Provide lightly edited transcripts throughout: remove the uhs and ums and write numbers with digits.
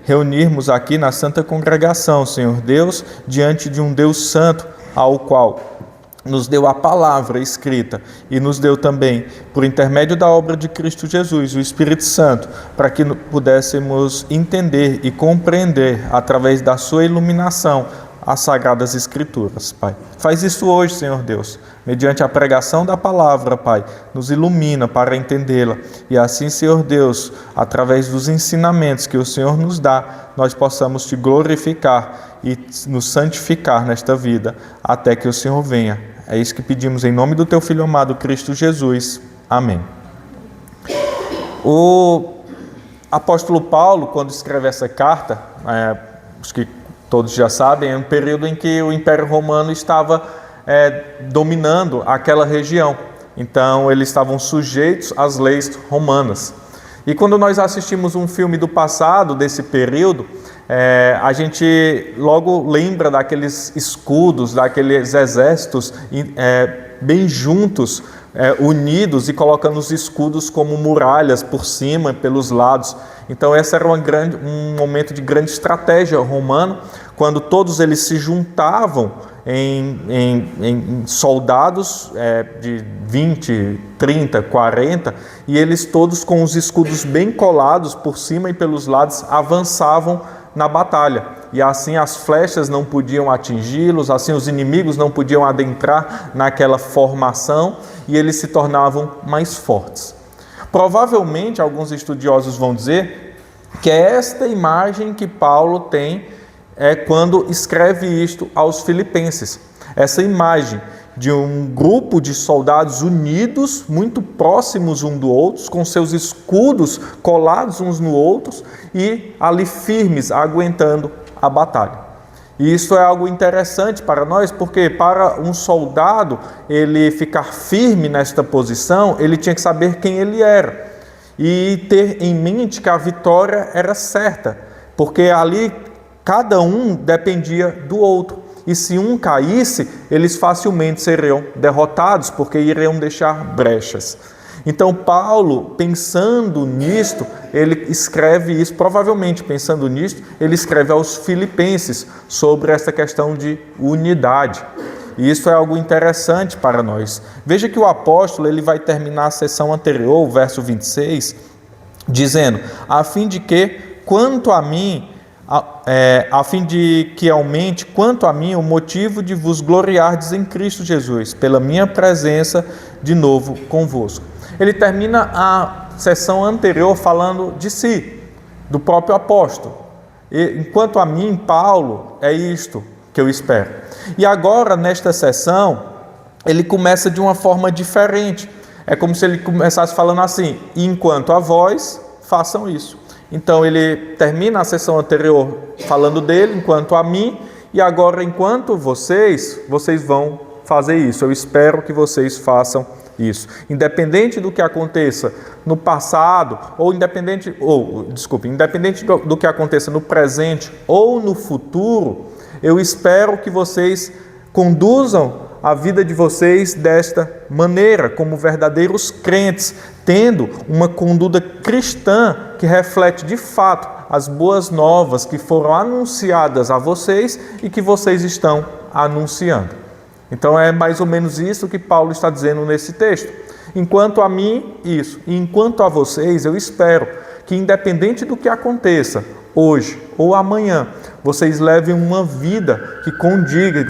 reunirmos aqui na Santa Congregação, Senhor Deus, diante de um Deus Santo, ao qual nos deu a palavra escrita e nos deu também, por intermédio da obra de Cristo Jesus, o Espírito Santo, para que pudéssemos entender e compreender, através da sua iluminação, as Sagradas Escrituras, Pai. Faz isso hoje, Senhor Deus, mediante a pregação da palavra, Pai. Nos ilumina para entendê-la. E assim, Senhor Deus, através dos ensinamentos que o Senhor nos dá, nós possamos te glorificar e nos santificar nesta vida, até que o Senhor venha. É isso que pedimos em nome do teu Filho amado, Cristo Jesus. Amém. O apóstolo Paulo, quando escreve essa carta, acho que todos já sabem, é um período em que o Império Romano estava dominando aquela região. Então, eles estavam sujeitos às leis romanas. E quando nós assistimos um filme do passado, desse período, a gente logo lembra daqueles escudos, daqueles exércitos bem juntos, unidos e colocando os escudos como muralhas por cima e pelos lados. Então esse era um momento de grande estratégia romano, quando todos eles se juntavam em soldados de 20, 30, 40, e eles todos com os escudos bem colados por cima e pelos lados avançavam na batalha. E assim as flechas não podiam atingi-los, assim os inimigos não podiam adentrar naquela formação e eles se tornavam mais fortes. Provavelmente, alguns estudiosos vão dizer que é esta imagem que Paulo tem quando escreve isto aos filipenses. Essa imagem de um grupo de soldados unidos, muito próximos um do outro, com seus escudos colados uns no outros e ali firmes, aguentando a batalha. E isso é algo interessante para nós, porque para um soldado ele ficar firme nesta posição, ele tinha que saber quem ele era e ter em mente que a vitória era certa, porque ali cada um dependia do outro. E se um caísse, eles facilmente seriam derrotados, porque iriam deixar brechas. Então Paulo, pensando nisto, ele escreve isso, provavelmente pensando nisto, ele escreve aos filipenses sobre essa questão de unidade. E isso é algo interessante para nós. Veja que o apóstolo ele vai terminar a sessão anterior, o verso 26, dizendo: a fim de que, quanto a mim, a fim de que aumente, quanto a mim, o motivo de vos gloriardes em Cristo Jesus, pela minha presença de novo convosco. Ele termina a sessão anterior falando de si, do próprio apóstolo. E, enquanto a mim, Paulo, é isto que eu espero. E agora, nesta sessão, ele começa de uma forma diferente. É como se ele começasse falando assim: enquanto a vós, façam isso. Então ele termina a sessão anterior falando dele, enquanto a mim, e agora enquanto vocês vão fazer isso. Eu espero que vocês façam isso. Independente do que aconteça no passado, independente do que aconteça no presente ou no futuro, eu espero que vocês conduzam a vida de vocês desta maneira, como verdadeiros crentes, tendo uma conduta cristã que reflete de fato as boas novas que foram anunciadas a vocês e que vocês estão anunciando. Então é mais ou menos isso que Paulo está dizendo nesse texto. Enquanto a mim, isso. E enquanto a vocês, eu espero que, independente do que aconteça, hoje ou amanhã, vocês levem uma vida que condiga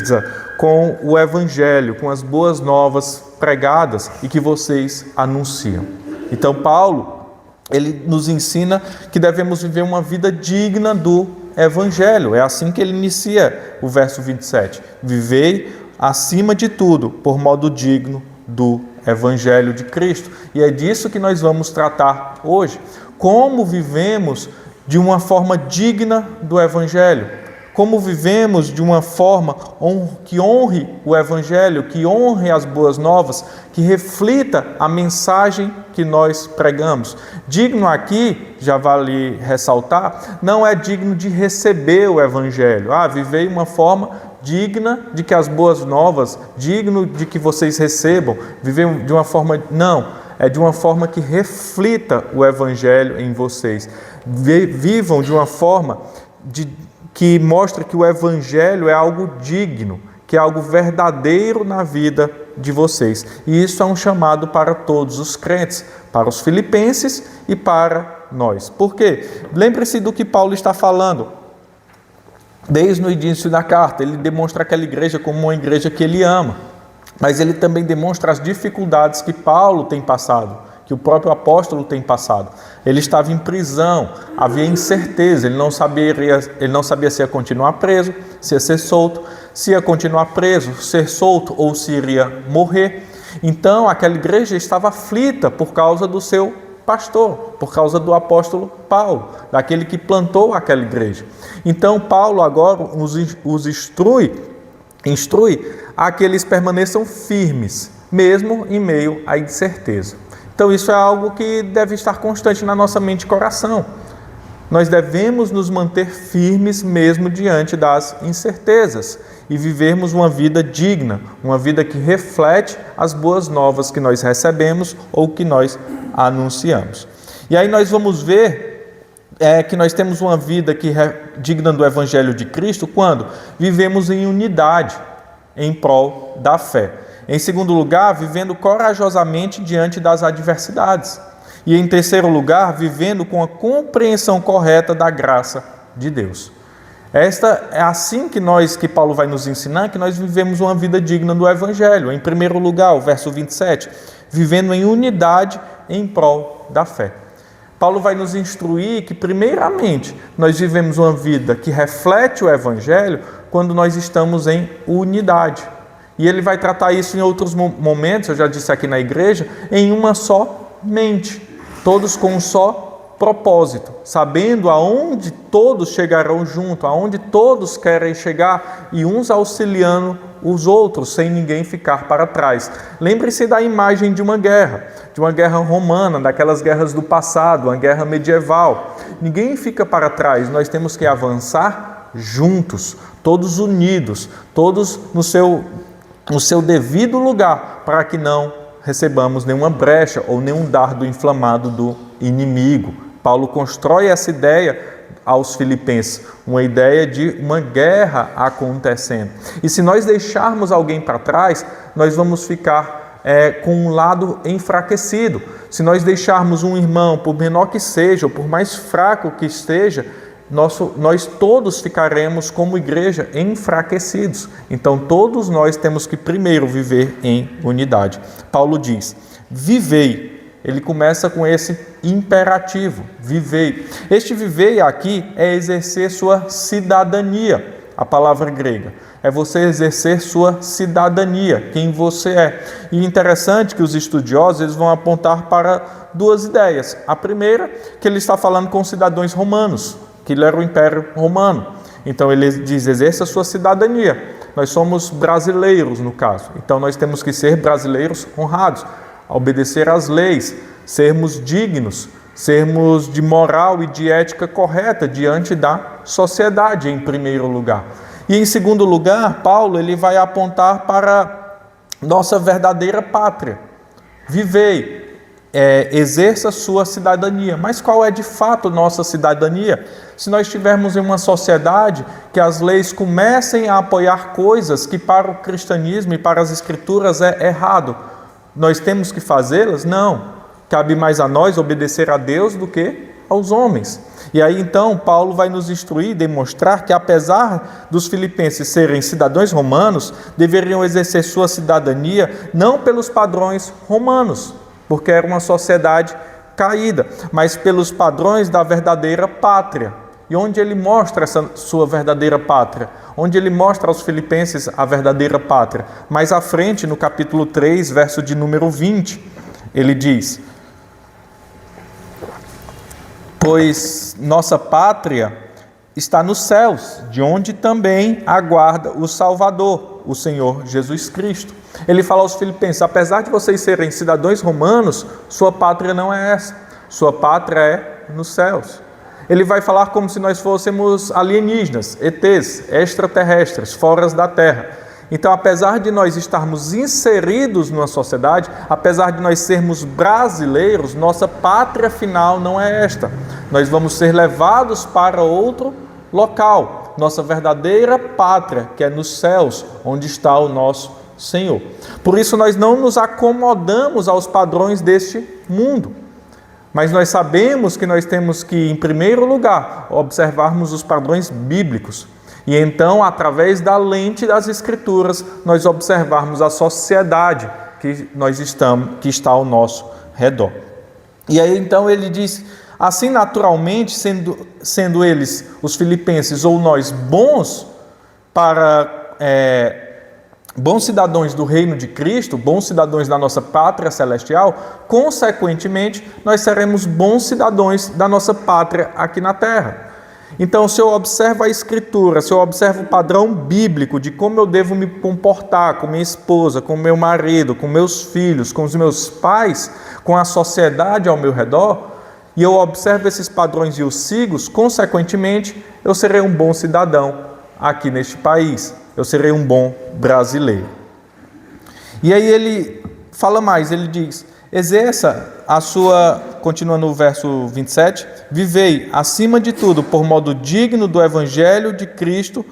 com o Evangelho, com as boas novas pregadas e que vocês anunciam. Então Paulo, ele nos ensina que devemos viver uma vida digna do Evangelho. É assim que ele inicia o verso 27. Vivei acima de tudo, por modo digno do Evangelho de Cristo. E é disso que nós vamos tratar hoje. Como vivemos de uma forma digna do Evangelho? Como vivemos de uma forma que honre o Evangelho, que honre as boas novas, que reflita a mensagem que nós pregamos. Digno aqui, já vale ressaltar, não é digno de receber o Evangelho. Viver uma forma digna de que as boas novas, digno de que vocês recebam, viver de uma forma... Não, é de uma forma que reflita o Evangelho em vocês. Vivam de uma forma que mostre que o Evangelho é algo digno, que é algo verdadeiro na vida de vocês. E isso é um chamado para todos os crentes, para os filipenses e para nós. Por quê? Lembre-se do que Paulo está falando. Desde o início da carta, ele demonstra aquela igreja como uma igreja que ele ama. Mas ele também demonstra as dificuldades que Paulo tem passado, que o próprio apóstolo tem passado. Ele estava em prisão, havia incerteza, ele não sabia se ia continuar preso, se ia ser solto, se ia continuar preso, ser solto ou se iria morrer. Então, aquela igreja estava aflita por causa do seu pastor, por causa do apóstolo Paulo, daquele que plantou aquela igreja. Então, Paulo agora os instrui a que eles permaneçam firmes, mesmo em meio à incerteza. Então, isso é algo que deve estar constante na nossa mente e coração. Nós devemos nos manter firmes mesmo diante das incertezas e vivermos uma vida digna, uma vida que reflete as boas novas que nós recebemos ou que nós anunciamos. E aí nós vamos ver que nós temos uma vida que é digna do Evangelho de Cristo quando vivemos em unidade em prol da fé. Em segundo lugar, vivendo corajosamente diante das adversidades. E em terceiro lugar, vivendo com a compreensão correta da graça de Deus. Esta é assim que Paulo vai nos ensinar, que nós vivemos uma vida digna do Evangelho. Em primeiro lugar, o verso 27, vivendo em unidade em prol da fé. Paulo vai nos instruir que, primeiramente, nós vivemos uma vida que reflete o Evangelho quando nós estamos em unidade. E ele vai tratar isso em outros momentos, eu já disse aqui na igreja, em uma só mente, todos com um só propósito, sabendo aonde todos chegarão junto, aonde todos querem chegar e uns auxiliando os outros, sem ninguém ficar para trás. Lembre-se da imagem de uma guerra romana, daquelas guerras do passado, uma guerra medieval. Ninguém fica para trás, nós temos que avançar juntos, todos unidos, todos no seu devido lugar, para que não recebamos nenhuma brecha ou nenhum dardo inflamado do inimigo. Paulo constrói essa ideia aos filipenses, uma ideia de uma guerra acontecendo. E se nós deixarmos alguém para trás, nós vamos ficar com um lado enfraquecido. Se nós deixarmos um irmão, por menor que seja, ou por mais fraco que esteja, nós todos ficaremos como igreja enfraquecidos. Então todos nós temos que primeiro viver em unidade. Paulo diz, vivei. Ele começa com esse imperativo, vivei. Este vivei aqui é exercer sua cidadania, a palavra grega. É você exercer sua cidadania, quem você é. E interessante que os estudiosos eles vão apontar para duas ideias. A primeira, que ele está falando com cidadãos romanos, que ele era o Império Romano. Então ele diz, exerça sua cidadania. Nós somos brasileiros, no caso. Então nós temos que ser brasileiros honrados, obedecer às leis, sermos dignos, sermos de moral e de ética correta diante da sociedade, em primeiro lugar. E em segundo lugar, Paulo ele vai apontar para nossa verdadeira pátria. Vivei, exerça sua cidadania. Mas qual é de fato nossa cidadania? Se nós estivermos em uma sociedade que as leis comecem a apoiar coisas que para o cristianismo e para as escrituras é errado, nós temos que fazê-las? Não. Cabe mais a nós obedecer a Deus do que aos homens. E aí então Paulo vai nos instruir e demonstrar que apesar dos filipenses serem cidadãos romanos, deveriam exercer sua cidadania não pelos padrões romanos, porque era uma sociedade caída, mas pelos padrões da verdadeira pátria. E onde ele mostra essa sua verdadeira pátria? Onde ele mostra aos filipenses a verdadeira pátria? Mais à frente, no capítulo 3, verso de número 20, ele diz, pois nossa pátria está nos céus, de onde também aguarda o Salvador, o Senhor Jesus Cristo. Ele fala aos filipenses, apesar de vocês serem cidadãos romanos, sua pátria não é essa, sua pátria é nos céus. Ele vai falar como se nós fôssemos alienígenas, ETs, extraterrestres, fora da terra. Então, apesar de nós estarmos inseridos numa sociedade, apesar de nós sermos brasileiros, nossa pátria final não é esta. Nós vamos ser levados para outro local, nossa verdadeira pátria, que é nos céus, onde está o nosso Senhor. Por isso, nós não nos acomodamos aos padrões deste mundo, mas nós sabemos que nós temos que, em primeiro lugar, observarmos os padrões bíblicos. E então, através da lente das Escrituras, nós observarmos a sociedade que está ao nosso redor. E aí, então, ele diz, assim, naturalmente, sendo eles, os filipenses, ou nós, bons cidadãos do reino de Cristo, bons cidadãos da nossa pátria celestial, consequentemente, nós seremos bons cidadãos da nossa pátria aqui na terra. Então, se eu observo a Escritura, se eu observo o padrão bíblico de como eu devo me comportar com minha esposa, com meu marido, com meus filhos, com os meus pais, com a sociedade ao meu redor, e eu observo esses padrões e os sigo, consequentemente, eu serei um bom cidadão aqui neste país. Eu serei um bom brasileiro. E aí ele fala mais, ele diz, exerça a sua, continuando no verso 27, vivei, acima de tudo, por modo digno do Evangelho de Cristo,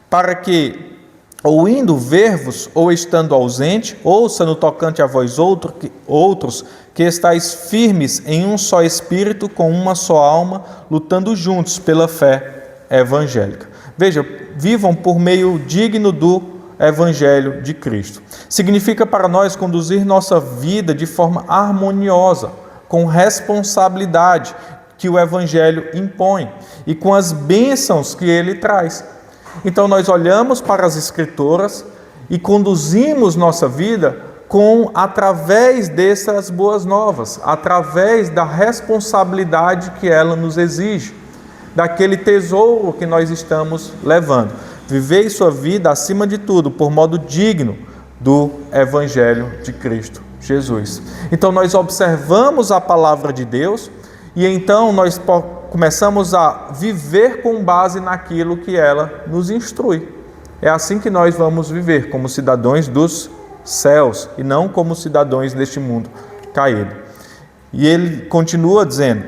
para que, ou indo ver-vos, ou estando ausente, ouça no tocante a vós outros, que estáis firmes em um só espírito, com uma só alma, lutando juntos pela fé evangélica. Veja, vivam por meio digno do Evangelho de Cristo. Significa para nós conduzir nossa vida de forma harmoniosa, com responsabilidade que o Evangelho impõe e com as bênçãos que ele traz. Então nós olhamos para as Escrituras e conduzimos nossa vida através dessas boas novas, através da responsabilidade que ela nos exige, daquele tesouro que nós estamos levando. Vivei sua vida, acima de tudo, por modo digno do Evangelho de Cristo Jesus. Então, nós observamos a palavra de Deus e então nós começamos a viver com base naquilo que ela nos instrui. É assim que nós vamos viver, como cidadãos dos céus e não como cidadãos deste mundo caído. E ele continua dizendo,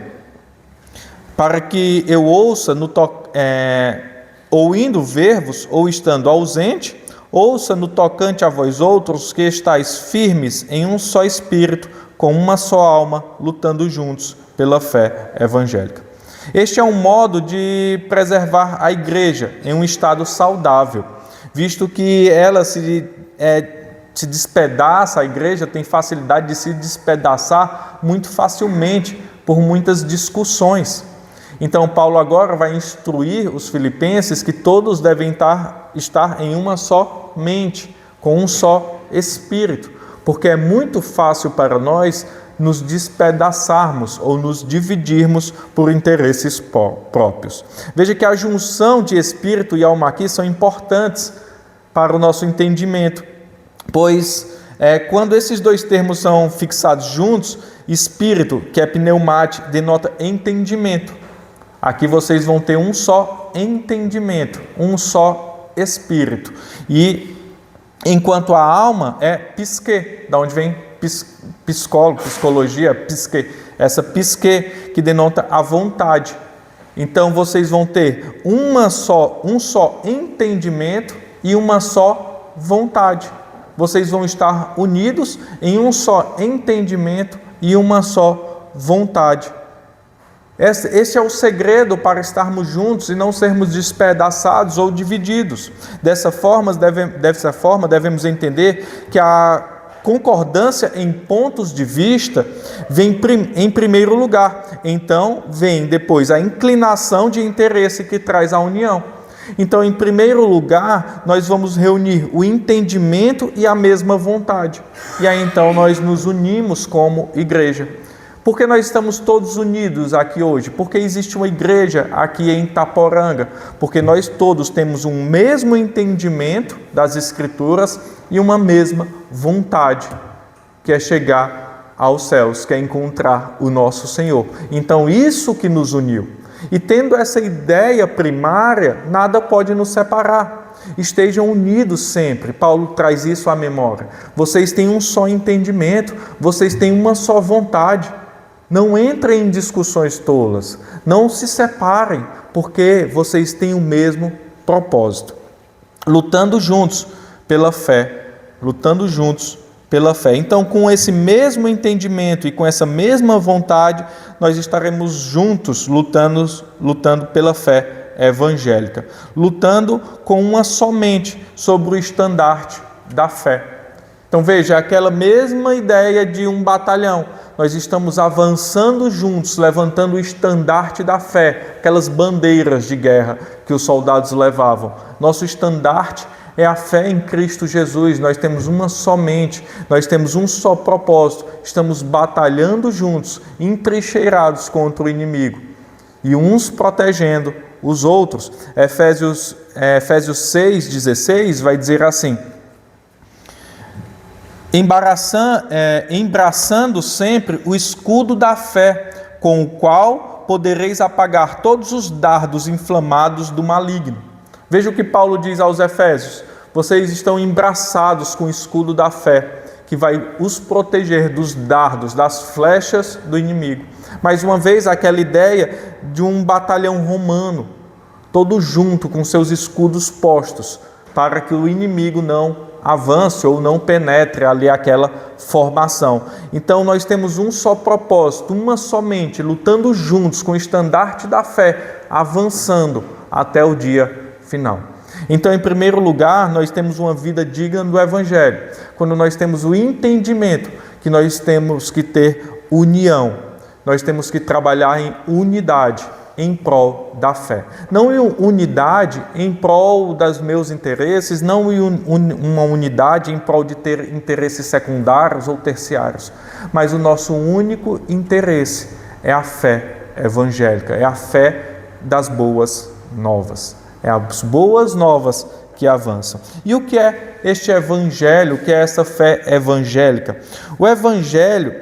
para que eu ouça, ou indo ver-vos, ou estando ausente, ouça no tocante a vós outros que estáis firmes em um só espírito, com uma só alma, lutando juntos pela fé evangélica. Este é um modo de preservar a igreja em um estado saudável, visto que ela se despedaça, a igreja tem facilidade de se despedaçar muito facilmente por muitas discussões. Então, Paulo agora vai instruir os filipenses que todos devem estar em uma só mente, com um só espírito, porque é muito fácil para nós nos despedaçarmos ou nos dividirmos por interesses próprios. Veja que a junção de espírito e alma aqui são importantes para o nosso entendimento, pois quando esses dois termos são fixados juntos, espírito, que é pneumate, denota entendimento. Aqui vocês vão ter um só entendimento, um só espírito. E enquanto a alma é psique, da onde vem psicólogo, psicologia, psique, essa psique que denota a vontade. Então vocês vão ter um só entendimento e uma só vontade. Vocês vão estar unidos em um só entendimento e uma só vontade. Esse é o segredo para estarmos juntos e não sermos despedaçados ou divididos. Dessa forma, devemos entender que a concordância em pontos de vista vem em primeiro lugar. Então, vem depois a inclinação de interesse que traz a união. Então, em primeiro lugar, nós vamos reunir o entendimento e a mesma vontade. E aí, então, nós nos unimos como igreja. Por que nós estamos todos unidos aqui hoje? Porque existe uma igreja aqui em Itaporanga. Porque nós todos temos um mesmo entendimento das Escrituras e uma mesma vontade, que é chegar aos céus, que é encontrar o nosso Senhor. Então, isso que nos uniu. E tendo essa ideia primária, nada pode nos separar. Estejam unidos sempre. Paulo traz isso à memória. Vocês têm um só entendimento, vocês têm uma só vontade. Não entrem em discussões tolas, não se separem, porque vocês têm o mesmo propósito. Lutando juntos pela fé, lutando juntos pela fé. Então, com esse mesmo entendimento e com essa mesma vontade, nós estaremos juntos lutando pela fé evangélica, lutando com uma só mente sobre o estandarte da fé. Então veja, aquela mesma ideia de um batalhão, nós estamos avançando juntos, levantando o estandarte da fé, aquelas bandeiras de guerra que os soldados levavam. Nosso estandarte é a fé em Cristo Jesus. Nós temos uma só mente, nós temos um só propósito, estamos batalhando juntos, entrincheirados contra o inimigo, e uns protegendo os outros. Efésios 6,16 vai dizer assim: embraçando sempre o escudo da fé, com o qual podereis apagar todos os dardos inflamados do maligno. Veja o que Paulo diz aos Efésios: vocês estão embraçados com o escudo da fé, que vai os proteger dos dardos, das flechas do inimigo. Mais uma vez, aquela ideia de um batalhão romano, todo junto, com seus escudos postos, para que o inimigo não avance ou não penetre ali aquela formação. Então nós temos um só propósito, uma só mente, lutando juntos com o estandarte da fé, avançando até o dia final. Então, em primeiro lugar, nós temos uma vida digna do Evangelho, quando nós temos o entendimento que nós temos que ter união, nós temos que trabalhar em unidade, em prol da fé. Não em unidade em prol dos meus interesses, não em uma unidade em prol de ter interesses secundários ou terciários, mas o nosso único interesse é a fé evangélica, é a fé das boas novas. É as boas novas que avançam. E o que é este evangelho? O que é essa fé evangélica? O evangelho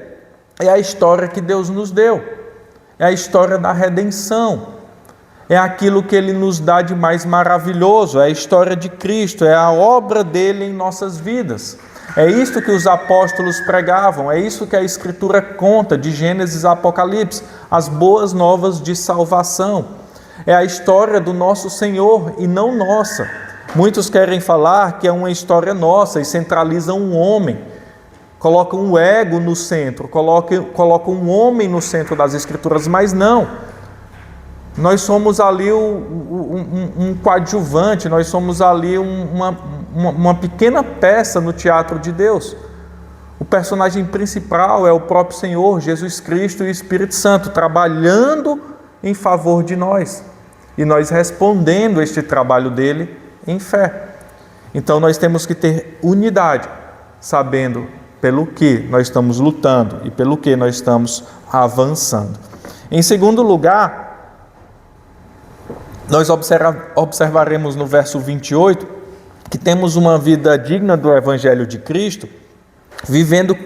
é a história que Deus nos deu. É a história da redenção, é aquilo que Ele nos dá de mais maravilhoso, é a história de Cristo, é a obra dEle em nossas vidas. É isto que os apóstolos pregavam, é isso que a Escritura conta, de Gênesis a Apocalipse, as boas novas de salvação. É a história do nosso Senhor e não nossa. Muitos querem falar que é uma história nossa e centralizam um homem, colocam um ego no centro, colocam um homem no centro das Escrituras, mas não. Nós somos ali um coadjuvante, nós somos ali uma pequena peça no teatro de Deus. O personagem principal é o próprio Senhor, Jesus Cristo e o Espírito Santo, trabalhando em favor de nós, e nós respondendo a este trabalho dele em fé. Então nós temos que ter unidade, sabendo pelo que nós estamos lutando e pelo que nós estamos avançando. Em segundo lugar, nós observaremos no verso 28 que temos uma vida digna do Evangelho de Cristo, vivendo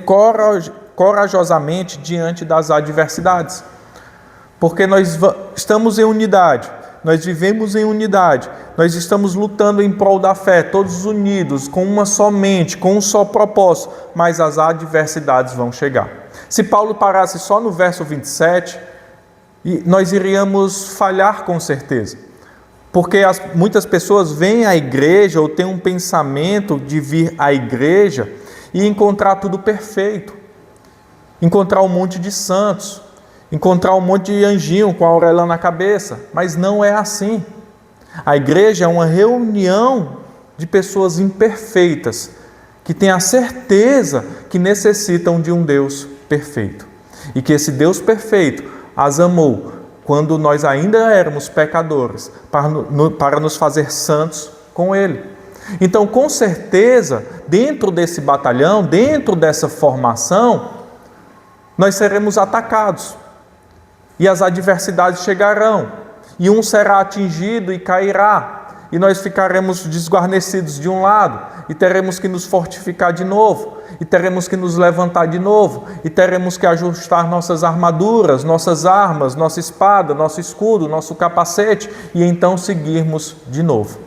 corajosamente diante das adversidades. Porque nós estamos em unidade, nós vivemos em unidade, nós estamos lutando em prol da fé, todos unidos, com uma só mente, com um só propósito, mas as adversidades vão chegar. Se Paulo parasse só no verso 27, nós iríamos falhar com certeza, porque muitas pessoas vêm à igreja ou têm um pensamento de vir à igreja e encontrar tudo perfeito, encontrar um monte de santos, encontrar um monte de anjinho com a auréola na cabeça, mas não é assim. A igreja é uma reunião de pessoas imperfeitas, que têm a certeza que necessitam de um Deus perfeito, e que esse Deus perfeito as amou quando nós ainda éramos pecadores, para nos fazer santos com Ele. Então, com certeza, dentro desse batalhão, dentro dessa formação, nós seremos atacados, e as adversidades chegarão, e um será atingido e cairá, e nós ficaremos desguarnecidos de um lado, e teremos que nos fortificar de novo, e teremos que nos levantar de novo, e teremos que ajustar nossas armaduras, nossas armas, nossa espada, nosso escudo, nosso capacete, e então seguirmos de novo.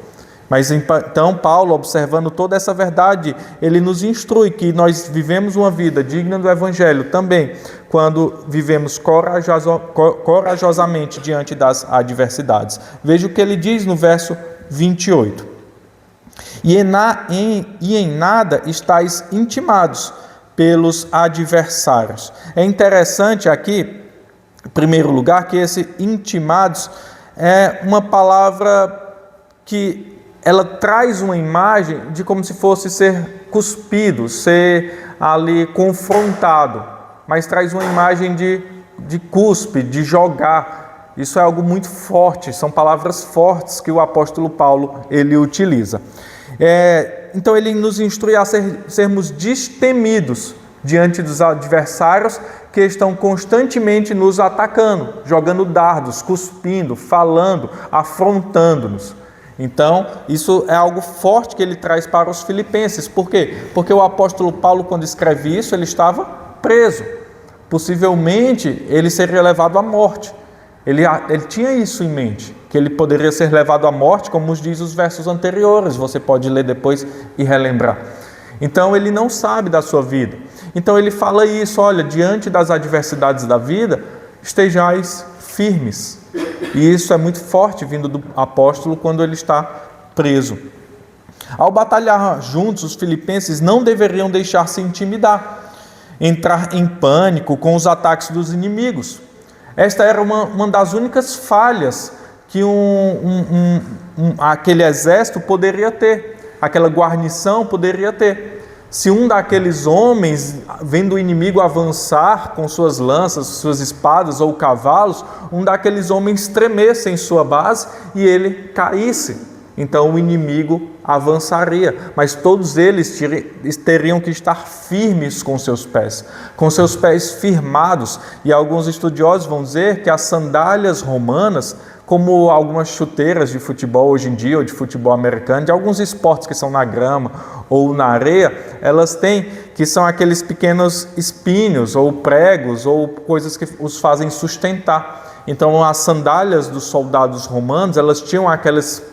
Mas então Paulo, observando toda essa verdade, ele nos instrui que nós vivemos uma vida digna do Evangelho também, quando vivemos corajosamente diante das adversidades. Veja o que ele diz no verso 28. E em nada estáis intimados pelos adversários. É interessante aqui, em primeiro lugar, que esse intimados é uma palavra que ela traz uma imagem de como se fosse ser cuspido, ser ali confrontado, mas traz uma imagem de cuspe, de jogar. Isso é algo muito forte, são palavras fortes que o apóstolo Paulo ele utiliza. Então ele nos instrui a sermos destemidos diante dos adversários que estão constantemente nos atacando, jogando dardos, cuspindo, falando, afrontando-nos. Então, isso é algo forte que ele traz para os filipenses. Por quê? Porque o apóstolo Paulo, quando escreve isso, ele estava preso. Possivelmente, ele seria levado à morte. Ele tinha isso em mente, que ele poderia ser levado à morte, como nos diz os versos anteriores. Você pode ler depois e relembrar. Então, ele não sabe da sua vida. Então, ele fala isso, olha, diante das adversidades da vida, estejais firmes. E isso é muito forte vindo do apóstolo quando ele está preso. Ao batalhar juntos, os filipenses não deveriam deixar-se intimidar, entrar em pânico com os ataques dos inimigos. Esta era uma das únicas falhas que aquele exército poderia ter, aquela guarnição poderia ter. Se um daqueles homens, vendo o inimigo avançar com suas lanças, suas espadas ou cavalos, um daqueles homens tremesse em sua base e ele caísse. Então o inimigo avançaria, mas todos eles teriam que estar firmes com seus pés firmados. E alguns estudiosos vão dizer que as sandálias romanas, como algumas chuteiras de futebol hoje em dia, ou de futebol americano, de alguns esportes que são na grama ou na areia, elas têm, que são aqueles pequenos espinhos, ou pregos, ou coisas que os fazem sustentar. Então, as sandálias dos soldados romanos, elas tinham aquelas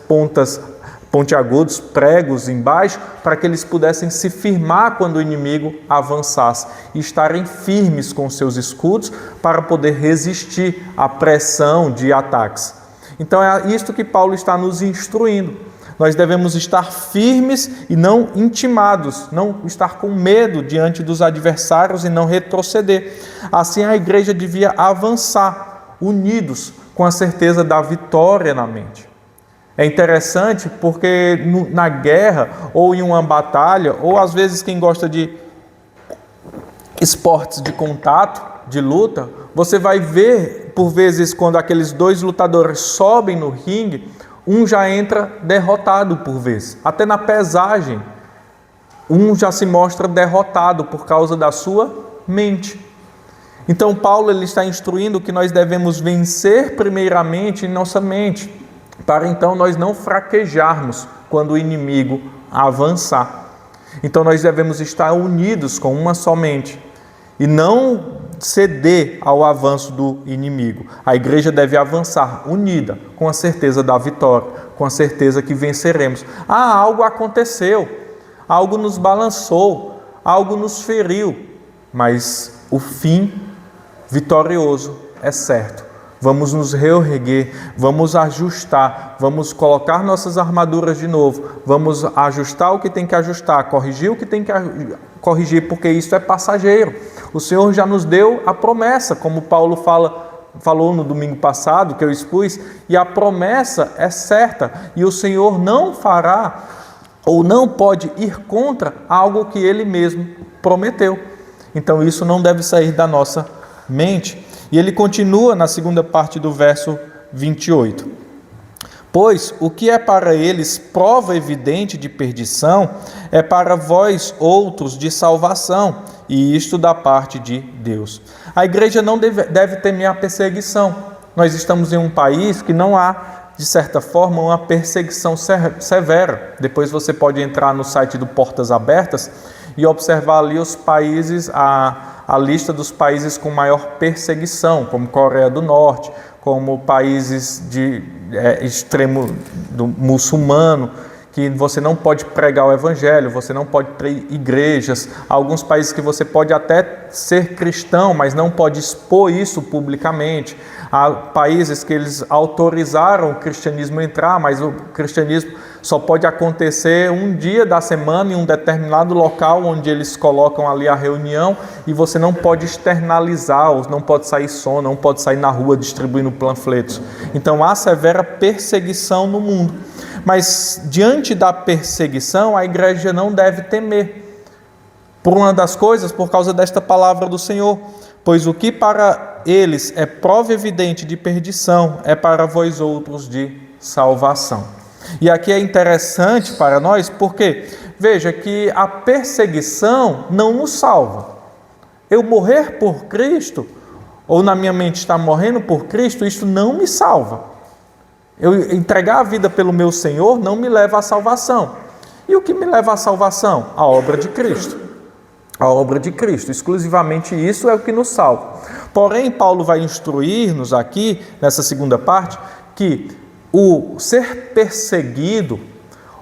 pontiagudos, pregos embaixo, para que eles pudessem se firmar quando o inimigo avançasse, e estarem firmes com seus escudos, para poder resistir à pressão de ataques. Então é isto que Paulo está nos instruindo. Nós devemos estar firmes e não intimados, não estar com medo diante dos adversários e não retroceder. Assim a igreja devia avançar, unidos, com a certeza da vitória na mente. É interessante porque na guerra, ou em uma batalha, ou às vezes quem gosta de esportes de contato, de luta, você vai ver, por vezes, quando aqueles dois lutadores sobem no ringue, um já entra derrotado por vezes. Até na pesagem, um já se mostra derrotado por causa da sua mente. Então, Paulo ele está instruindo que nós devemos vencer primeiramente em nossa mente, para então nós não fraquejarmos quando o inimigo avançar. Então, nós devemos estar unidos com uma só mente e não ceder ao avanço do inimigo. A igreja deve avançar unida, com a certeza da vitória, com a certeza que venceremos. Algo aconteceu, algo nos balançou, algo nos feriu, mas o fim vitorioso é certo. Vamos nos reerguer, vamos ajustar, vamos colocar nossas armaduras de novo, vamos ajustar o que tem que ajustar, corrigir o que tem que corrigir, porque isso é passageiro. O Senhor já nos deu a promessa, como Paulo falou no domingo passado, que eu expus, e a promessa é certa, e o Senhor não fará ou não pode ir contra algo que Ele mesmo prometeu. Então isso não deve sair da nossa mente. E ele continua na segunda parte do verso 28. Pois o que é para eles prova evidente de perdição, é para vós outros de salvação, e isto da parte de Deus. A igreja não deve temer a perseguição. Nós estamos em um país que não há, de certa forma, uma perseguição severa. Depois você pode entrar no site do Portas Abertas e observar ali os países, a lista dos países com maior perseguição, como Coreia do Norte, como países de extremo do muçulmano, que você não pode pregar o evangelho, você não pode ter igrejas. Há alguns países que você pode até ser cristão, mas não pode expor isso publicamente. Há países que eles autorizaram o cristianismo entrar, mas o cristianismo só pode acontecer um dia da semana em um determinado local onde eles colocam ali a reunião, e você não pode externalizar, ou não pode sair som, não pode sair na rua distribuindo panfletos. Então há severa perseguição no mundo. Mas diante da perseguição, a igreja não deve temer. Por uma das coisas, por causa desta palavra do Senhor. Pois o que para eles é prova evidente de perdição, é para vós outros de salvação. E aqui é interessante para nós, porque veja que a perseguição não nos salva. Eu morrer por Cristo, ou na minha mente estar morrendo por Cristo, isso não me salva. Eu entregar a vida pelo meu Senhor não me leva à salvação. E o que me leva à salvação? A obra de Cristo. A obra de Cristo, exclusivamente isso é o que nos salva. Porém, Paulo vai instruir-nos aqui, nessa segunda parte, que o ser perseguido,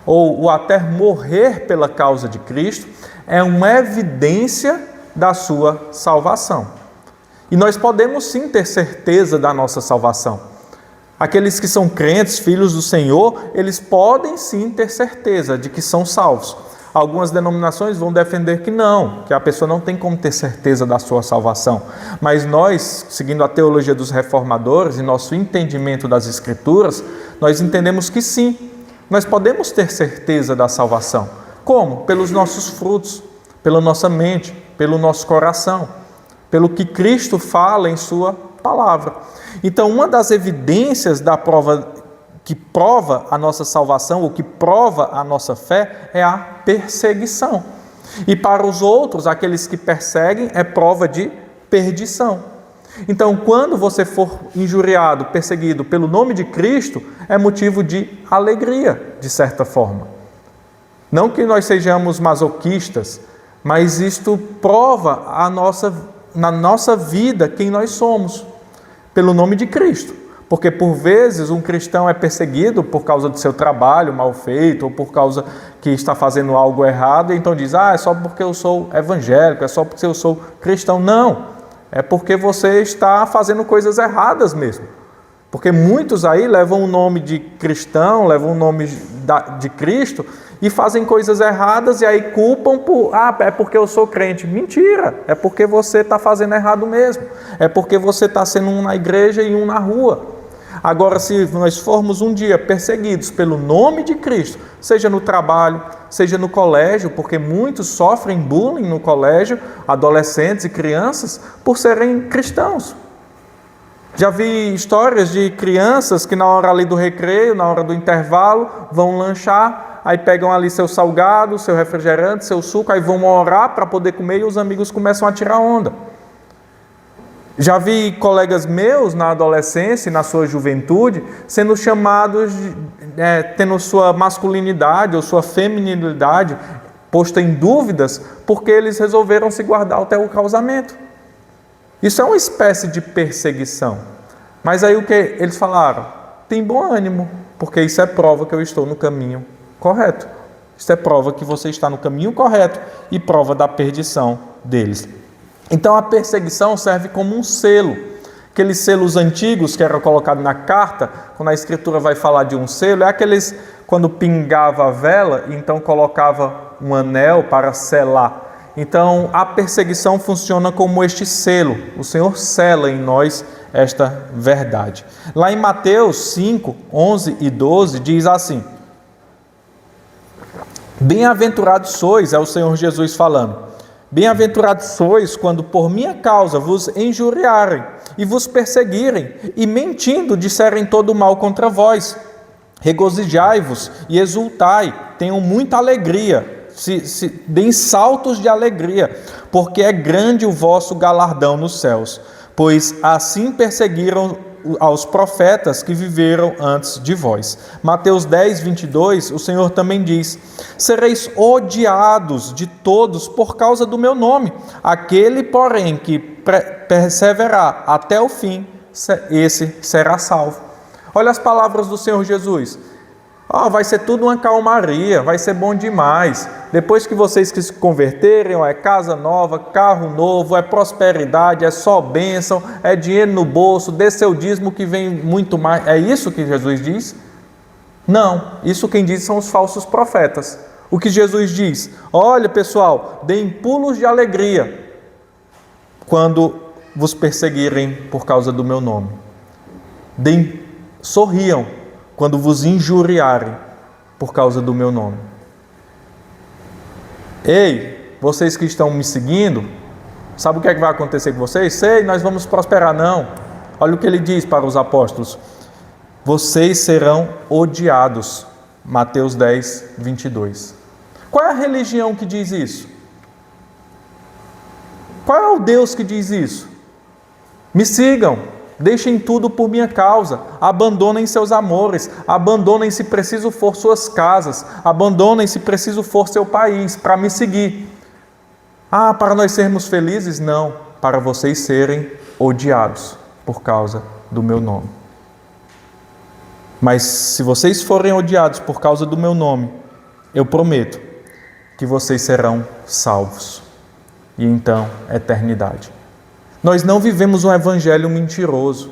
ou o até morrer pela causa de Cristo, é uma evidência da sua salvação. E nós podemos sim ter certeza da nossa salvação. Aqueles que são crentes, filhos do Senhor, eles podem sim ter certeza de que são salvos. Algumas denominações vão defender que não, que a pessoa não tem como ter certeza da sua salvação. Mas nós, seguindo a teologia dos reformadores e nosso entendimento das Escrituras, nós entendemos que sim, nós podemos ter certeza da salvação. Como? Pelos nossos frutos, pela nossa mente, pelo nosso coração, pelo que Cristo fala em sua palavra. Então, uma das evidências da prova que prova a nossa salvação, ou que prova a nossa fé, é a perseguição. E para os outros, aqueles que perseguem, é prova de perdição. Então, quando você for injuriado, perseguido pelo nome de Cristo, é motivo de alegria, de certa forma. Não que nós sejamos masoquistas, mas isto prova na nossa vida quem nós somos, pelo nome de Cristo. Porque por vezes um cristão é perseguido por causa do seu trabalho mal feito, ou por causa que está fazendo algo errado, e então diz, é só porque eu sou evangélico, é só porque eu sou cristão. Não, é porque você está fazendo coisas erradas mesmo. Porque muitos aí levam o nome de cristão, levam o nome de Cristo e fazem coisas erradas e aí culpam é porque eu sou crente. Mentira, é porque você está fazendo errado mesmo. É porque você está sendo um na igreja e um na rua. Agora, se nós formos um dia perseguidos pelo nome de Cristo, seja no trabalho, seja no colégio, porque muitos sofrem bullying no colégio, adolescentes e crianças, por serem cristãos. Já vi histórias de crianças que na hora ali do recreio, na hora do intervalo, vão lanchar, aí pegam ali seu salgado, seu refrigerante, seu suco, aí vão orar para poder comer e os amigos começam a tirar onda. Já vi colegas meus na adolescência e na sua juventude sendo chamados, tendo sua masculinidade ou sua feminilidade posta em dúvidas porque eles resolveram se guardar até o casamento. Isso é uma espécie de perseguição. Mas aí o que eles falaram? Tem bom ânimo, porque isso é prova que eu estou no caminho correto. Isso é prova que você está no caminho correto e prova da perdição deles. Então a perseguição serve como um selo. Aqueles selos antigos que eram colocados na carta, quando a Escritura vai falar de um selo, é aqueles quando pingava a vela, então colocava um anel para selar. Então a perseguição funciona como este selo. O Senhor sela em nós esta verdade. Lá em Mateus 5, 11 e 12 diz assim: Bem-aventurados sois, é o Senhor Jesus falando, bem-aventurados sois quando por minha causa vos injuriarem e vos perseguirem e mentindo disserem todo mal contra vós. Regozijai-vos e exultai, tenham muita alegria, deem saltos de alegria, porque é grande o vosso galardão nos céus, pois assim perseguiram aos profetas que viveram antes de vós. Mateus 10, 22, o Senhor também diz: sereis odiados de todos por causa do meu nome. Aquele, porém, que perseverar até o fim, esse será salvo. Olha as palavras do Senhor Jesus. Vai ser tudo uma calmaria, vai ser bom demais. Depois que vocês que se converterem, é casa nova, carro novo, é prosperidade, é só bênção, é dinheiro no bolso, dê seu dízimo que vem muito mais. É isso que Jesus diz? Não, isso quem diz são os falsos profetas. O que Jesus diz? Olha, pessoal, deem pulos de alegria quando vos perseguirem por causa do meu nome. Sorriam quando vos injuriarem por causa do meu nome. Ei, vocês que estão me seguindo, sabe o que é que vai acontecer com vocês? Sei, nós vamos prosperar. Não. Olha o que ele diz para os apóstolos. Vocês serão odiados. Mateus 10, 22. Qual é a religião que diz isso? Qual é o Deus que diz isso? Me sigam, deixem tudo por minha causa, abandonem seus amores, abandonem se preciso for suas casas, abandonem se preciso for seu país, para me seguir. Para nós sermos felizes? Não, para vocês serem odiados por causa do meu nome. Mas se vocês forem odiados por causa do meu nome, eu prometo que vocês serão salvos. E então, eternidade. Nós não vivemos um evangelho mentiroso.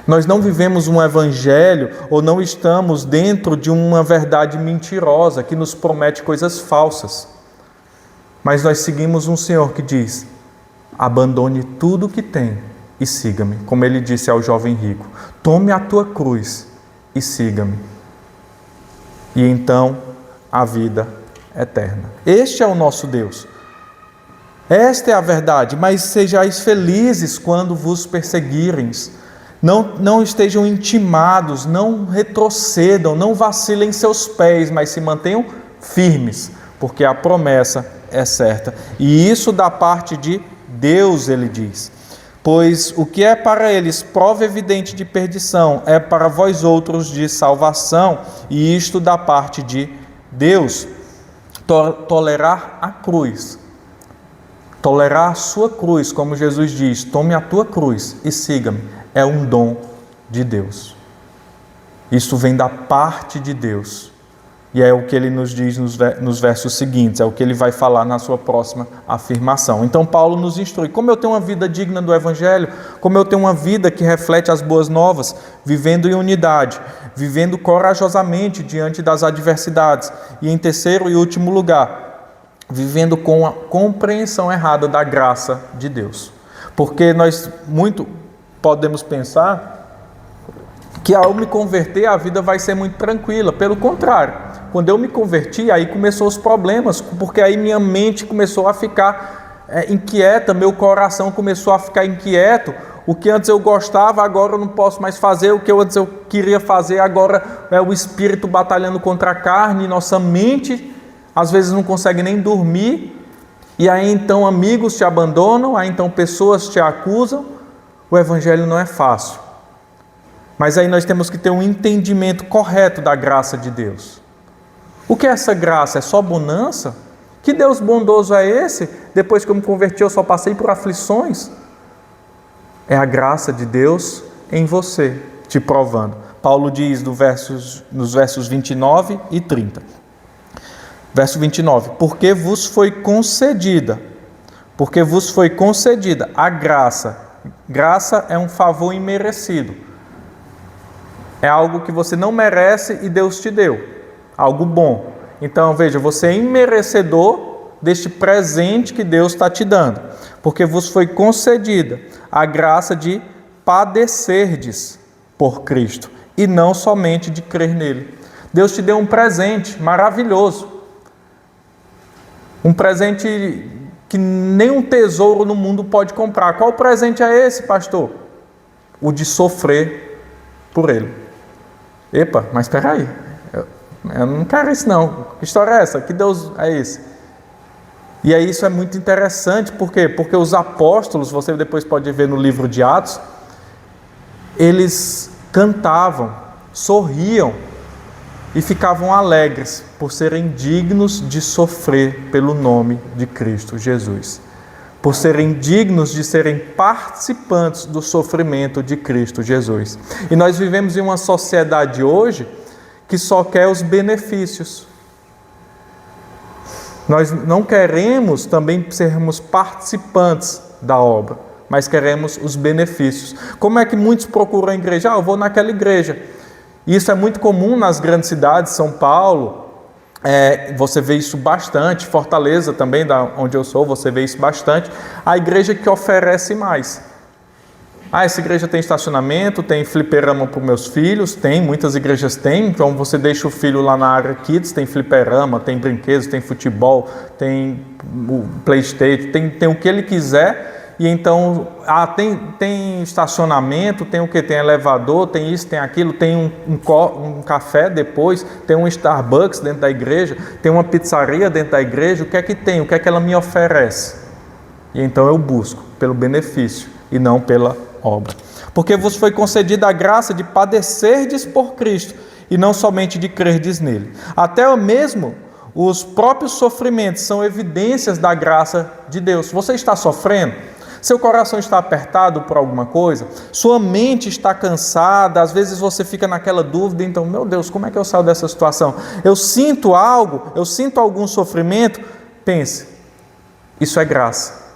Nós não vivemos um evangelho ou não estamos dentro de uma verdade mentirosa que nos promete coisas falsas. Mas nós seguimos um Senhor que diz: abandone tudo o que tem e siga-me. Como ele disse ao jovem rico: tome a tua cruz e siga-me. E então a vida eterna. Este é o nosso Deus. Esta é a verdade. Mas sejais felizes quando vos perseguirem. Não estejam intimados, não retrocedam, não vacilem seus pés, mas se mantenham firmes, porque a promessa é certa. E isso da parte de Deus, ele diz. Pois o que é para eles prova evidente de perdição, é para vós outros de salvação, e isto da parte de Deus. Tolerar a cruz, tolerar a sua cruz, como Jesus diz: tome a tua cruz e siga-me, é um dom de Deus. Isso vem da parte de Deus. E é o que ele nos diz nos versos seguintes, é o que ele vai falar na sua próxima afirmação. Então Paulo nos instrui: como eu tenho uma vida digna do Evangelho, como eu tenho uma vida que reflete as boas novas, vivendo em unidade, vivendo corajosamente diante das adversidades. E em terceiro e último lugar, vivendo com a compreensão errada da graça de Deus. Porque nós muito podemos pensar que ao me converter a vida vai ser muito tranquila. Pelo contrário, quando eu me converti, aí começou os problemas, porque aí minha mente começou a ficar inquieta, meu coração começou a ficar inquieto. O que antes eu gostava, agora eu não posso mais fazer. O que antes eu queria fazer, agora é o espírito batalhando contra a carne. Nossa mente às vezes não consegue nem dormir. E aí então amigos te abandonam, aí então pessoas te acusam. O evangelho não é fácil. Mas aí nós temos que ter um entendimento correto da graça de Deus. O que é essa graça? É só bonança? Que Deus bondoso é esse? Depois que eu me converti, eu só passei por aflições? É a graça de Deus em você, te provando. Paulo diz nos versos 29 e 30. Verso 29. Porque vos foi concedida a graça. Graça é um favor imerecido. É algo que você não merece e Deus te deu. Algo bom. Então, veja, você é imerecedor deste presente que Deus está te dando. Porque vos foi concedida a graça de padecerdes por Cristo. E não somente de crer nele. Deus te deu um presente maravilhoso. Um presente que nenhum tesouro no mundo pode comprar. Qual presente é esse, pastor? O de sofrer por ele. Epa, mas espera aí. Eu não quero isso não. Que história é essa? Que Deus é esse? E aí isso é muito interessante. Por quê? Porque os apóstolos, você depois pode ver no livro de Atos, eles cantavam, sorriam e ficavam alegres por serem dignos de sofrer pelo nome de Cristo Jesus. Por serem dignos de serem participantes do sofrimento de Cristo Jesus. E nós vivemos em uma sociedade hoje que só quer os benefícios. Nós não queremos também sermos participantes da obra, mas queremos os benefícios. Como é que muitos procuram a igreja? Eu vou naquela igreja. Isso é muito comum nas grandes cidades, São Paulo, você vê isso bastante, Fortaleza também, da onde eu sou, você vê isso bastante. A igreja que oferece mais. Essa igreja tem estacionamento, tem fliperama para os meus filhos, tem, muitas igrejas têm, então você deixa o filho lá na área kids, tem fliperama, tem brinquedos, tem futebol, tem o PlayStation, tem o que ele quiser, e então tem estacionamento, tem o que? Tem elevador, tem isso, tem aquilo, tem um café depois, tem um Starbucks dentro da igreja, tem uma pizzaria dentro da igreja, o que é que tem? O que é que ela me oferece? E então eu busco pelo benefício e não pela obra. Porque vos foi concedida a graça de padecerdes por Cristo, e não somente de crerdes nele. Até mesmo os próprios sofrimentos são evidências da graça de Deus. Você está sofrendo? Seu coração está apertado por alguma coisa? Sua mente está cansada? Às vezes você fica naquela dúvida, então, meu Deus, como é que eu saio dessa situação? Eu sinto algo, eu sinto algum sofrimento? Pense, isso é graça.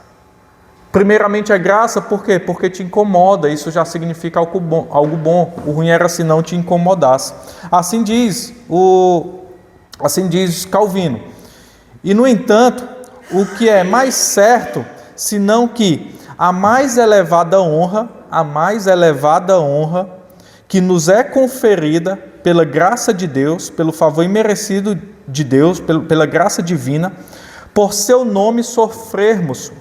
Primeiramente é graça, por quê? Porque te incomoda, isso já significa algo bom. O ruim era se não te incomodasse. Assim diz Calvino. E, no entanto, o que é mais certo, senão que a mais elevada honra que nos é conferida pela graça de Deus, pelo favor imerecido de Deus, pela graça divina, por seu nome sofrermos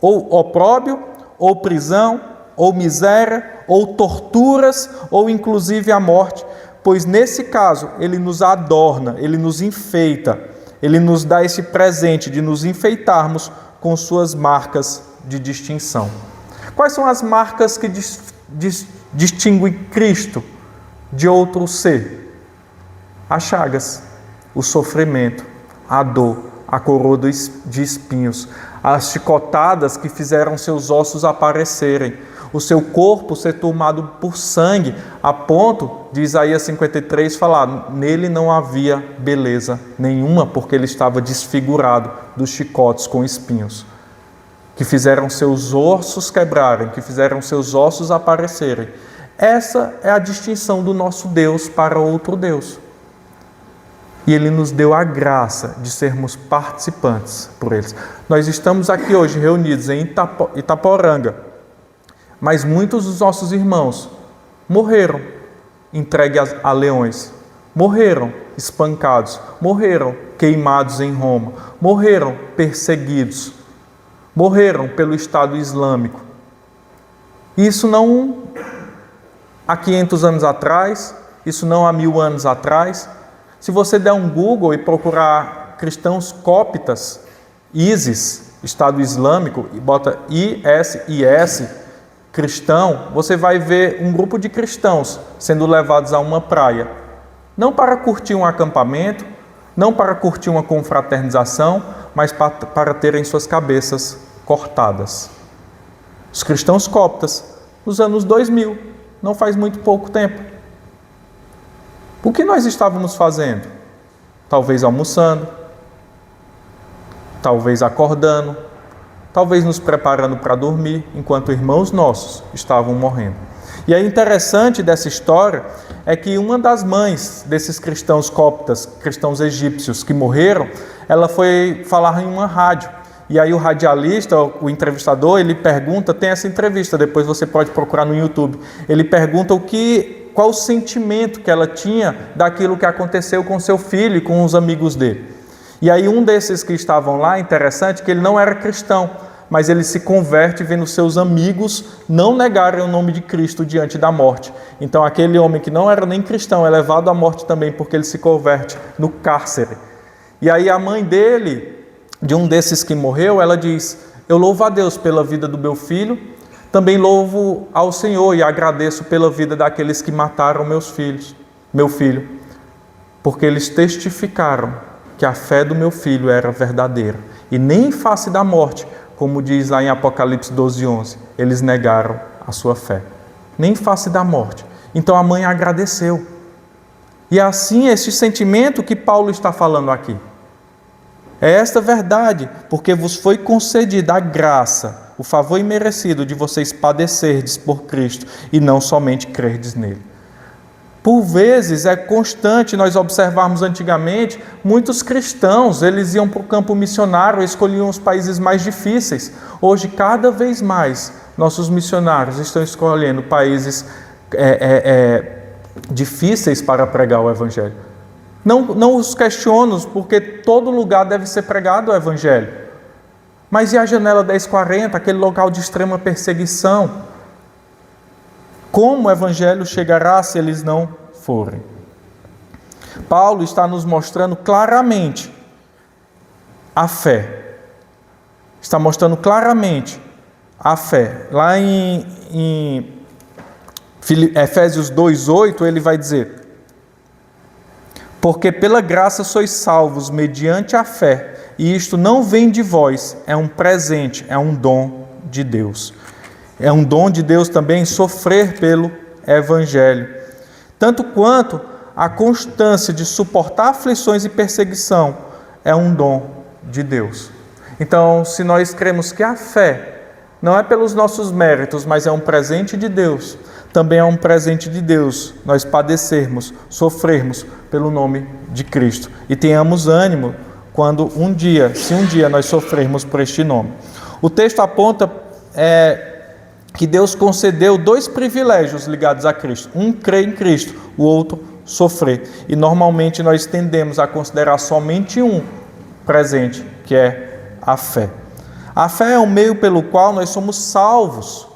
ou opróbrio, ou prisão, ou miséria, ou torturas, ou inclusive a morte, pois nesse caso ele nos adorna, ele nos enfeita, ele nos dá esse presente de nos enfeitarmos com suas marcas de distinção. Quais são as marcas que distinguem Cristo de outro ser? As chagas, o sofrimento, a dor, a coroa de espinhos, as chicotadas que fizeram seus ossos aparecerem, o seu corpo ser tomado por sangue, a ponto de Isaías 53 falar, nele não havia beleza nenhuma, porque ele estava desfigurado dos chicotes com espinhos, que fizeram seus ossos quebrarem, que fizeram seus ossos aparecerem. Essa é a distinção do nosso Deus para outro Deus. E Ele nos deu a graça de sermos participantes por eles. Nós estamos aqui hoje reunidos em Itaporanga, mas muitos dos nossos irmãos morreram entregues a leões, morreram espancados, morreram queimados em Roma, morreram perseguidos, morreram pelo Estado Islâmico. Isso não há 500 anos atrás, isso não há 1000 anos atrás. Se você der um Google e procurar cristãos cóptas, ISIS, Estado Islâmico, e bota ISIS, cristão, você vai ver um grupo de cristãos sendo levados a uma praia. Não para curtir um acampamento, não para curtir uma confraternização, mas para terem suas cabeças cortadas. Os cristãos coptas, nos anos 2000, não faz muito pouco tempo. O que nós estávamos fazendo? Talvez almoçando, talvez acordando, talvez nos preparando para dormir, enquanto irmãos nossos estavam morrendo. E é interessante dessa história é que uma das mães desses cristãos coptas, cristãos egípcios que morreram, ela foi falar em uma rádio. E aí o radialista, o entrevistador, ele pergunta, tem essa entrevista, depois você pode procurar no YouTube, ele pergunta qual o sentimento que ela tinha daquilo que aconteceu com seu filho e com os amigos dele. E aí um desses que estavam lá, interessante, que ele não era cristão, mas ele se converte vendo seus amigos não negarem o nome de Cristo diante da morte. Então aquele homem que não era nem cristão é levado à morte também, porque ele se converte no cárcere. E aí a mãe dele, de um desses que morreu, ela diz, eu louvo a Deus pela vida do meu filho, também louvo ao Senhor e agradeço pela vida daqueles que mataram meu filho, porque eles testificaram que a fé do meu filho era verdadeira. E nem em face da morte, como diz lá em Apocalipse 12:11, eles negaram a sua fé. Nem em face da morte. Então a mãe agradeceu. E assim, este sentimento que Paulo está falando aqui. É esta verdade, porque vos foi concedida a graça, o favor imerecido de vocês padecerdes por Cristo e não somente crerdes nele. Por vezes é constante nós observarmos antigamente, muitos cristãos, eles iam para o campo missionário, escolhiam os países mais difíceis. Hoje, cada vez mais, nossos missionários estão escolhendo países difíceis para pregar o Evangelho. Não os questiono, porque todo lugar deve ser pregado o Evangelho. Mas e a janela 1040, aquele local de extrema perseguição? Como o Evangelho chegará se eles não forem? Paulo está nos mostrando claramente a fé. Está mostrando claramente a fé. Lá em Efésios 2:8, ele vai dizer: porque pela graça sois salvos mediante a fé, e isto não vem de vós, é um presente, é um dom de Deus. É um dom de Deus também sofrer pelo Evangelho. Tanto quanto a constância de suportar aflições e perseguição é um dom de Deus. Então, se nós cremos que a fé não é pelos nossos méritos, mas é um presente de Deus, também é um presente de Deus nós padecermos, sofrermos pelo nome de Cristo. E tenhamos ânimo quando se um dia nós sofrermos por este nome. O texto aponta que Deus concedeu 2 privilégios ligados a Cristo. Um, crer em Cristo, o outro, sofrer. E normalmente nós tendemos a considerar somente um presente, que é a fé. A fé é o meio pelo qual nós somos salvos.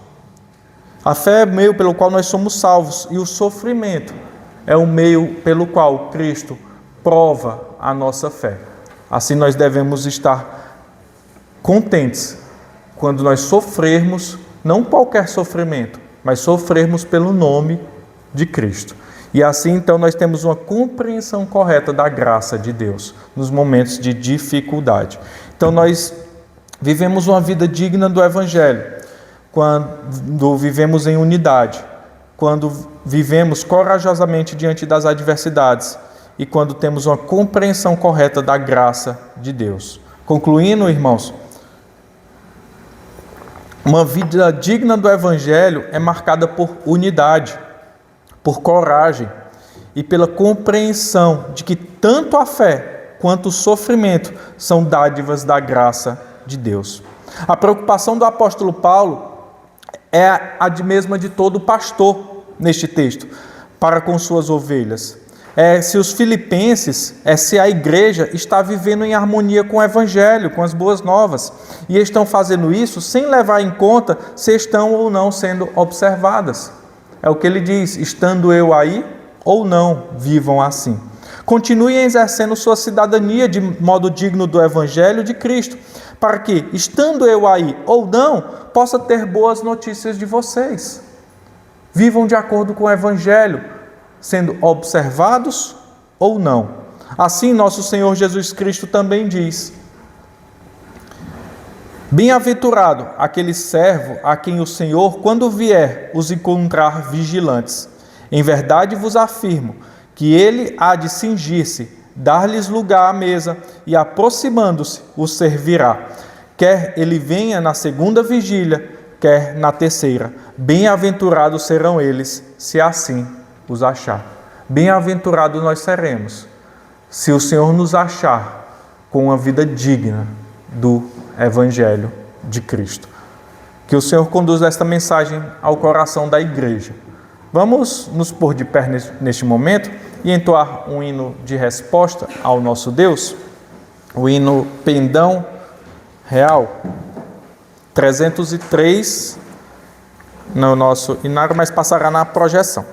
A fé é o meio pelo qual nós somos salvos. E o sofrimento é o meio pelo qual Cristo prova a nossa fé. Assim nós devemos estar contentes quando nós sofrermos, não qualquer sofrimento, mas sofrermos pelo nome de Cristo. E assim, então, nós temos uma compreensão correta da graça de Deus nos momentos de dificuldade. Então, nós vivemos uma vida digna do Evangelho quando vivemos em unidade, quando vivemos corajosamente diante das adversidades e quando temos uma compreensão correta da graça de Deus. Concluindo, irmãos, uma vida digna do Evangelho é marcada por unidade, por coragem e pela compreensão de que tanto a fé quanto o sofrimento são dádivas da graça de Deus. A preocupação do apóstolo Paulo é a mesma de todo pastor neste texto, para com suas ovelhas. Se os filipenses, se a igreja está vivendo em harmonia com o Evangelho, com as boas novas, e estão fazendo isso sem levar em conta se estão ou não sendo observadas. É o que ele diz: estando eu aí ou não, vivam assim. Continuem exercendo sua cidadania de modo digno do Evangelho de Cristo, para que, estando eu aí ou não, possa ter boas notícias de vocês. Vivam de acordo com o Evangelho, sendo observados ou não. Assim, nosso Senhor Jesus Cristo também diz: bem-aventurado aquele servo a quem o Senhor, quando vier, os encontrar vigilantes. Em verdade vos afirmo que ele há de cingir-se, dar-lhes lugar à mesa e, aproximando-se, os servirá. Quer ele venha na segunda vigília, quer na terceira. Bem-aventurados serão eles, se assim os achar. Bem-aventurados nós seremos, se o Senhor nos achar com uma vida digna do Evangelho de Cristo. Que o Senhor conduza esta mensagem ao coração da igreja. Vamos nos pôr de pé neste momento e entoar um hino de resposta ao nosso Deus, o hino Pendão Real, 303, no nosso inário, mas passará na projeção.